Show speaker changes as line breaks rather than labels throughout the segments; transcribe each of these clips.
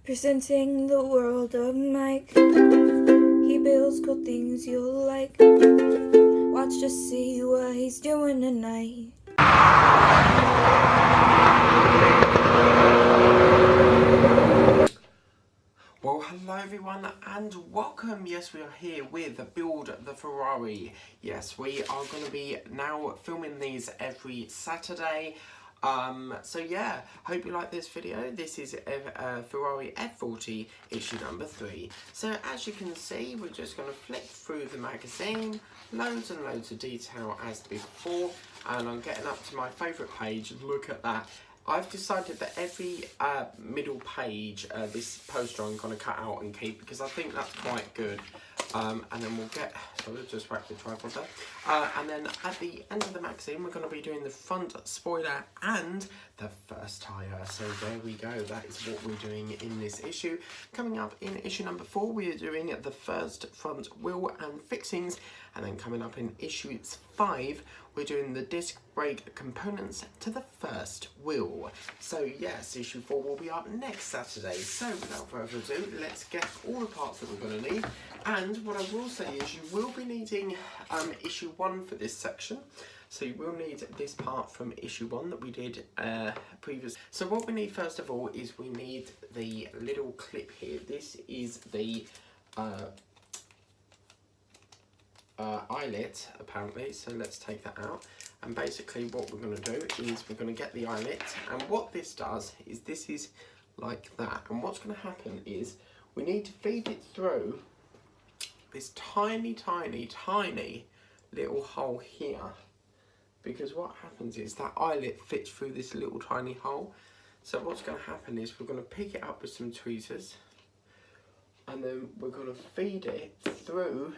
Presenting the world of Mike. He builds cool things you'll like. Watch to see what he's doing tonight.
Well, hello everyone and welcome. Yes, we are here with Build the Ferrari. Yes, we are going to be now filming these every Saturday. So yeah, hope you like this video. This is Ferrari F40 issue number 3. So as you can see, we're just going to flick through the magazine, loads and loads of detail as before, and I'm getting up to my favourite page. Look at that. I've decided that every middle page, this poster I'm going to cut out and keep because I think that's quite good. And then we'll get, so we'll just whack the tripod there. And then at the end of the magazine, we're going to be doing the front spoiler and the first tyre. So there we go, that is what we're doing in this issue. Coming up in issue number 4, we are doing the first front wheel and fixings. And then coming up in issue 5, we're doing the disc brake components to the first wheel. So yes, issue 4 will be up next Saturday. So without further ado, let's get all the parts that we're going to need. And what I will say is you will be needing issue 1 for this section. So you will need this part from issue 1 that we did previous. So what we need first of all is we need the little clip here. This is the eyelet apparently, so let's take that out. And basically what we're going to do is we're going to get the eyelet, and what this does is this is like that, and what's going to happen is we need to feed it through this tiny little hole here, because what happens is that eyelet fits through this little tiny hole. So what's going to happen is we're going to pick it up with some tweezers, and then we're going to feed it through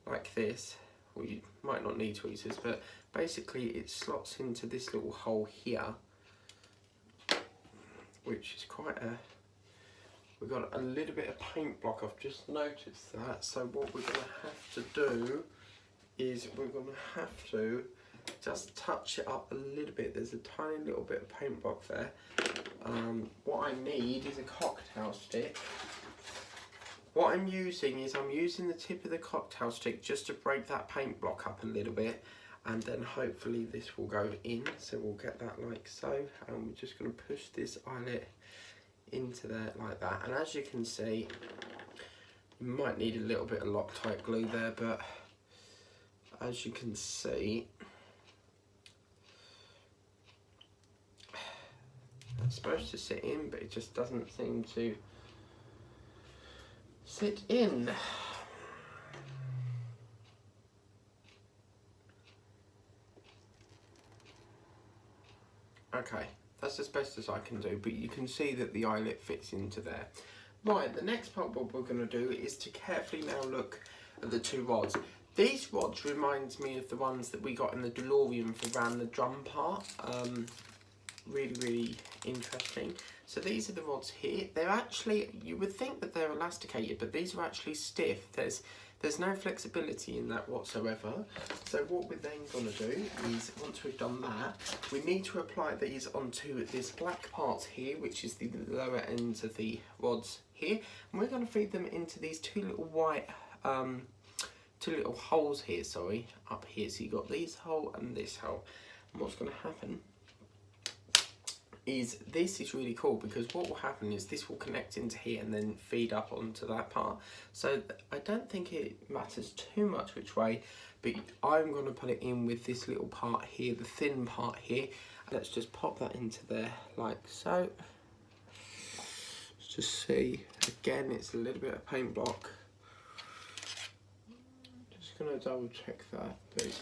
like this. Well, you might not need tweezers, but basically it slots into this little hole here, which is quite a, we've got a little bit of paint block, I've just noticed that. So what we're going to have to do is we're going to have to just touch it up a little bit. There's a tiny little bit of paint block there. What I need is a cocktail stick. What I'm using is I'm using the tip of the cocktail stick just to break that paint block up a little bit, and then hopefully this will go in. So we'll get that like so, and we're just going to push this eyelet into there like that. And as you can see, you might need a little bit of Loctite glue there, but as you can see, it's supposed to sit in, but it just doesn't seem to sit in. Okay, that's as best as I can do, but you can see that the eyelet fits into there. Right, the next part what we're going to do is to carefully now look at the 2 rods. These rods reminds me of the ones that we got in the DeLorean for around the drum part. Really interesting. So these are the rods here. They're actually, you would think that they're elasticated, but these are actually stiff. There's no flexibility in that whatsoever. So what we're then going to do is, once we've done that, we need to apply these onto this black part here, which is the lower ends of the rods here, and we're going to feed them into these 2 little white 2 little holes here, sorry, up here. So you've got this hole and this hole. And what's going to happen is this is really cool, because what will happen is this will connect into here and then feed up onto that part. So I don't think it matters too much which way, but I'm going to put it in with this little part here, the thin part here. Let's just pop that into there like so. Let's just see, again it's a little bit of paint block. Just going to double check that, but it's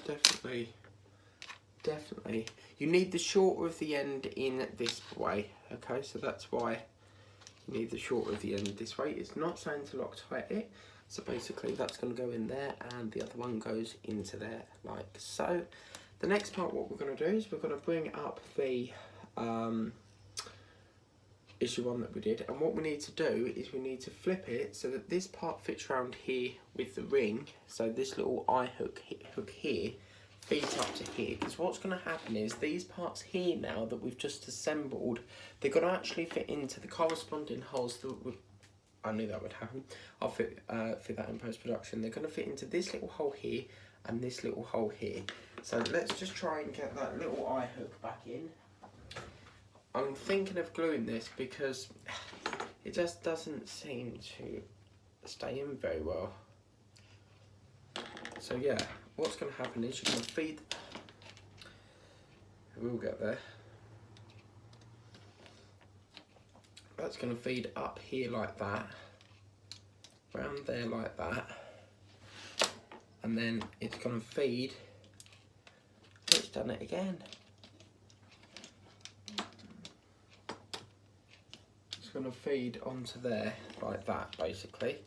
definitely, you need the shorter of the end in this way. Okay, so that's why you need the shorter of the end this way. It's not saying to Loctite it, so basically that's going to go in there, and the other one goes into there like so. The next part what we're going to do is we're going to bring up the issue 1 that we did, and what we need to do is we need to flip it so that this part fits around here with the ring. So this little eye hook here feeds up to here, because what's going to happen is these parts here now that we've just assembled, they're going to actually fit into the corresponding holes that would, I knew that would happen. I'll fit that in post-production. They're going to fit into this little hole here and this little hole here. So let's just try and get that little eye hook back in. I'm thinking of gluing this because it just doesn't seem to stay in very well. So yeah, what's going to happen is you're going to feed, we'll get there. That's going to feed up here like that, round there like that, and then it's going to feed, it's done it again. It's going to feed onto there like that basically.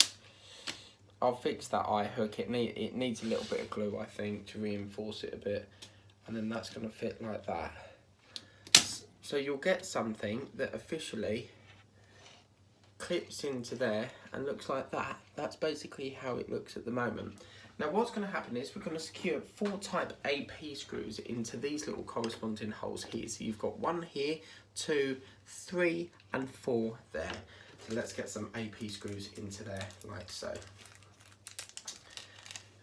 I'll fix that eye hook, it needs a little bit of glue I think to reinforce it a bit, and then that's going to fit like that. So you'll get something that officially clips into there and looks like that. That's basically how it looks at the moment. Now what's going to happen is we're going to secure 4 type AP screws into these little corresponding holes here. So you've got 1 here, 2, 3 and 4 there. So let's get some AP screws into there like so.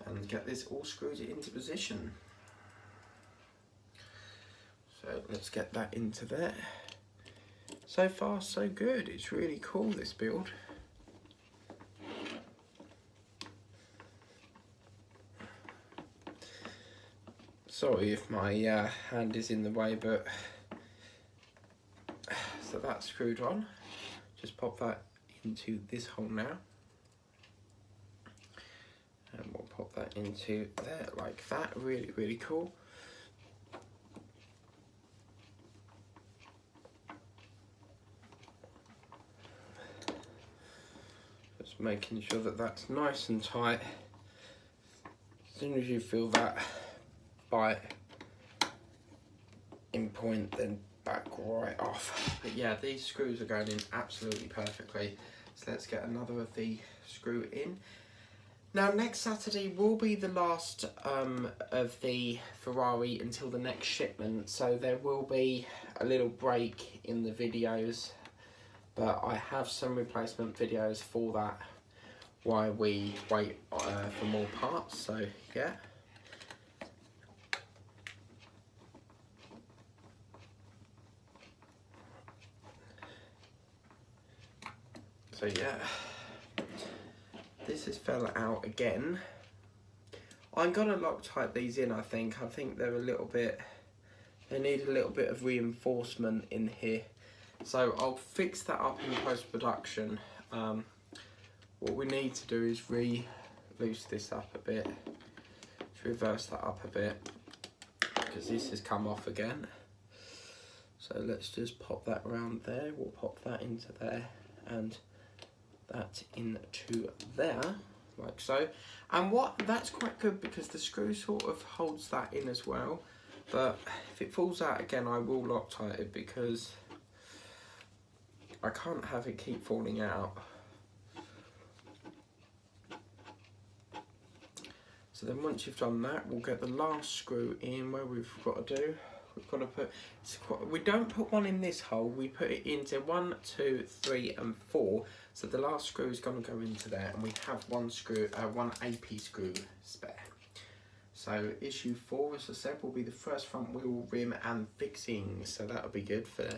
And get this all screwed into position. So let's get that into there. So far so good, it's really cool this build. Sorry if my hand is in the way, but so that's screwed on. Just pop that into this hole now. And we'll pop that into there like that, really, really cool. Just making sure that that's nice and tight. As soon as you feel that bite in point, then back right off. But yeah, these screws are going in absolutely perfectly. So let's get another of the screw in. Now next Saturday will be the last of the Ferrari until the next shipment, so there will be a little break in the videos, but I have some replacement videos for that while we wait for more parts, so yeah. So yeah, this has fell out again. I'm gonna Loctite these in, I think they're a little bit, they need a little bit of reinforcement in here. So I'll fix that up in post-production. What we need to do is loose this up a bit, to reverse that up a bit, because this has come off again. So let's just pop that around there, we'll pop that into there, and that into there, like so. And that's quite good because the screw sort of holds that in as well, but if it falls out again I will Loctite it because I can't have it keep falling out. So then once you've done that, we'll get the last screw in where we've got to do. We've got to put, we don't put one in this hole, we put it into 1, 2, 3 and 4. So the last screw is going to go into there, and we have one AP screw spare. So issue 4, as I said, will be the first front wheel rim and fixing. So that'll be good for,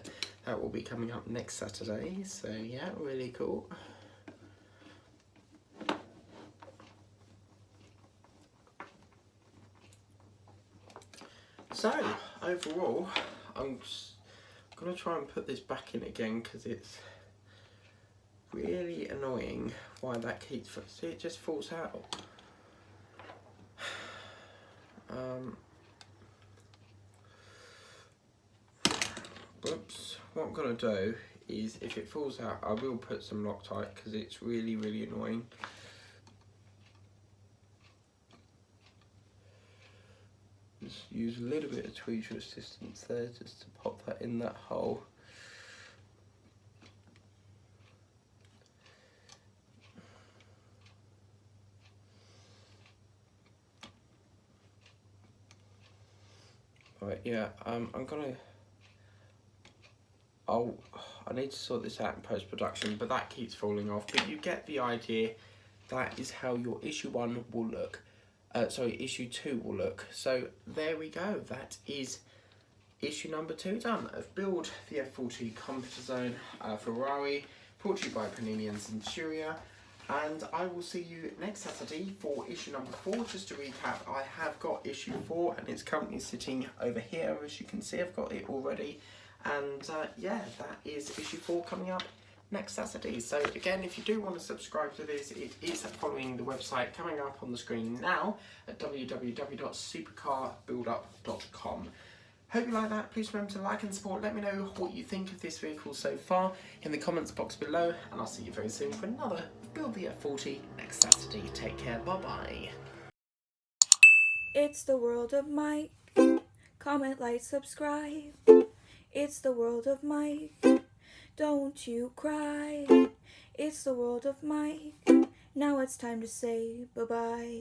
that will be coming up next Saturday. So yeah, really cool. So overall, I'm gonna try and put this back in again because it's really annoying why that keeps, see, it just falls out. Oops, what I'm gonna do is if it falls out I will put some Loctite because it's really, really annoying. Just use a little bit of tweezer assistance there just to pop that in that hole. Right, yeah, I'm gonna... I need to sort this out in post-production, but that keeps falling off. But you get the idea. That is how your issue 1 will look. Issue 2 will look. So there we go. That is issue number 2 done. I've built the F40 Competizione Ferrari, brought to you by Panini and Centuria. And I will see you next Saturday for issue number 4. Just to recap, I have got issue 4 and it's currently sitting over here. As you can see, I've got it already. And yeah, that is issue 4 coming up next Saturday. So again, if you do want to subscribe to this, it is following the website coming up on the screen now at www.supercarbuildup.com. Hope you like that. Please remember to like and support. Let me know what you think of this vehicle so far in the comments box below, and I'll see you very soon for another Build the F40 next Saturday. Take care. Bye bye.
It's the world of Mike. Comment, like, subscribe. It's the world of Mike. Don't you cry. It's the world of Mike. Now it's time to say bye-bye.